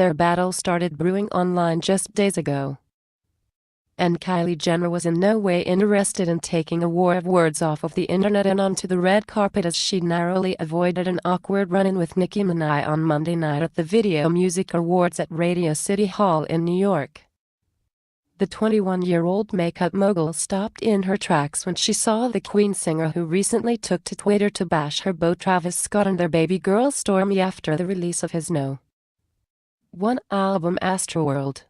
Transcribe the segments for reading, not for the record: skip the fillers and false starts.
their battle started brewing online just days ago. And Kylie Jenner was in no way interested in taking a war of words off of the internet and onto the red carpet, as she narrowly avoided an awkward run-in with Nicki Minaj on Monday night at the Video Music Awards at Radio City Hall in New York. The 21-year-old makeup mogul stopped in her tracks when she saw the Queen singer, who recently took to Twitter to bash her beau Travis Scott and their baby girl Stormi after the release of his No. 1 album Astroworld.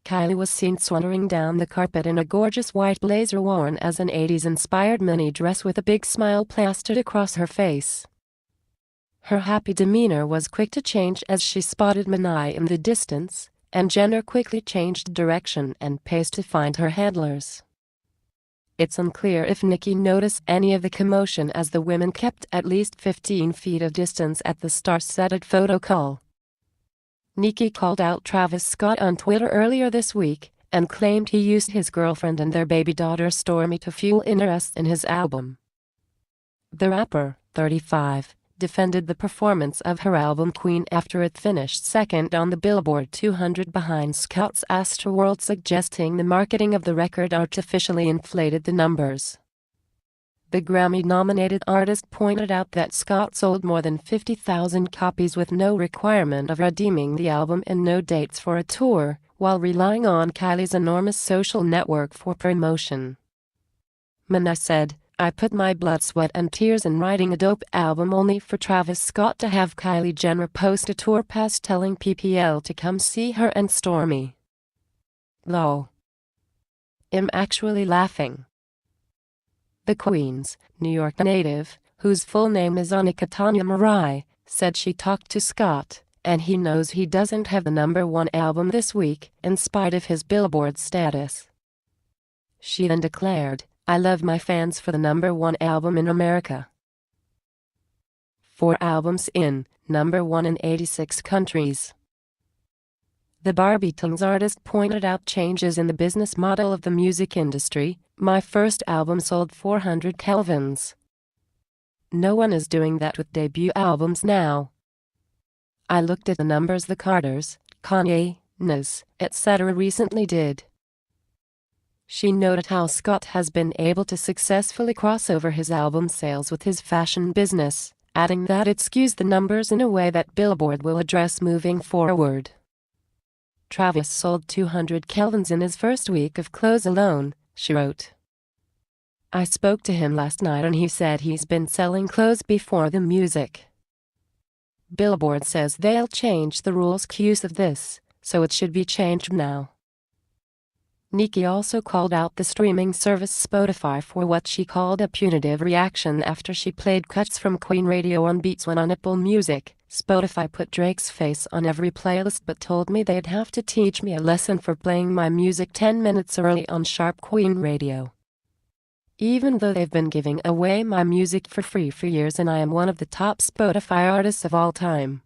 Kylie was seen swandering down the carpet in a gorgeous white blazer worn as an 80s-inspired mini dress with a big smile plastered across her face. Her happy demeanor was quick to change as she spotted Minaj in the distance, and Jenner quickly changed direction and pace to find her handlers. It's unclear if Nicki noticed any of the commotion, as the women kept at least 15 feet of distance at the star-studded photo call. Nicki called out Travis Scott on Twitter earlier this week and claimed he used his girlfriend and their baby daughter Stormi to fuel interest in his album. The rapper, 35, defended the performance of her album Queen after it finished second on the Billboard 200 behind Scott's Astroworld, suggesting the marketing of the record artificially inflated the numbers. The Grammy-nominated artist pointed out that Scott sold more than 50,000 copies with no requirement of redeeming the album and no dates for a tour, while relying on Kylie's enormous social network for promotion. Minaj said, "I put my blood, sweat and tears in writing a dope album only for Travis Scott to have Kylie Jenner post a tour pass telling PPL to come see her and Stormi. Lol. I'm actually laughing." The Queen's New York native, whose full name is Annika Tanya Marai, said she talked to Scott, and he knows he doesn't have the #1 album this week, in spite of his Billboard status. She then declared, "I love my fans for the #1 album in America." 4 albums in, #1 in 86 countries. The Barbiton's artist pointed out changes in the business model of the music industry. "My first album sold 400 Kelvins. No one is doing that with debut albums now. I looked at the numbers the Carters, Kanye, Nas, etc. recently did." She noted how Scott has been able to successfully cross over his album sales with his fashion business, adding that it skews the numbers in a way that Billboard will address moving forward. "Travis sold 200 Kelvins in his first week of clothes alone," she wrote. "I spoke to him last night and he said he's been selling clothes before the music. Billboard says they'll change the rules cues of this, so it should be changed now." Nicki also called out the streaming service Spotify for what she called a punitive reaction after she played cuts from Queen Radio on Beats One on Apple Music. "Spotify put Drake's face on every playlist but told me they'd have to teach me a lesson for playing my music 10 minutes early on sharp Queen Radio. Even though they've been giving away my music for free for years and I am one of the top Spotify artists of all time."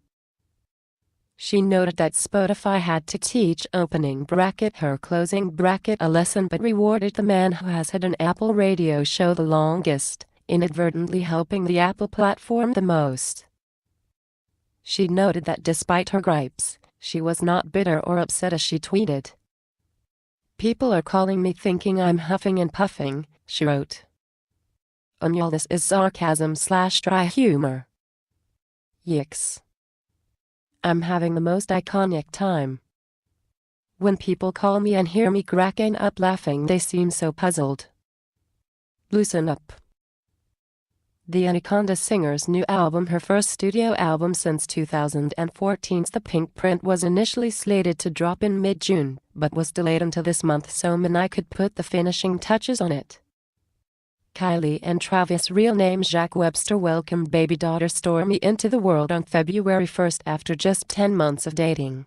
She noted that Spotify had to teach opening bracket her closing bracket a lesson, but rewarded the man who has had an Apple radio show the longest, inadvertently helping the Apple platform the most. She noted that despite her gripes, she was not bitter or upset, as she tweeted, "People are calling me thinking I'm huffing and puffing," she wrote. "Y'all, this is sarcasm/dry humor. Yikes. I'm having the most iconic time. When people call me and hear me cracking up laughing, they seem so puzzled. Loosen up." The Anaconda singer's new album, her first studio album since 2014's The Pink Print, was initially slated to drop in mid-June, but was delayed until this month so Minaj could put the finishing touches on it. Kylie and Travis' real name Jack Webster welcomed baby daughter Stormi into the world on February 1 after just 10 months of dating.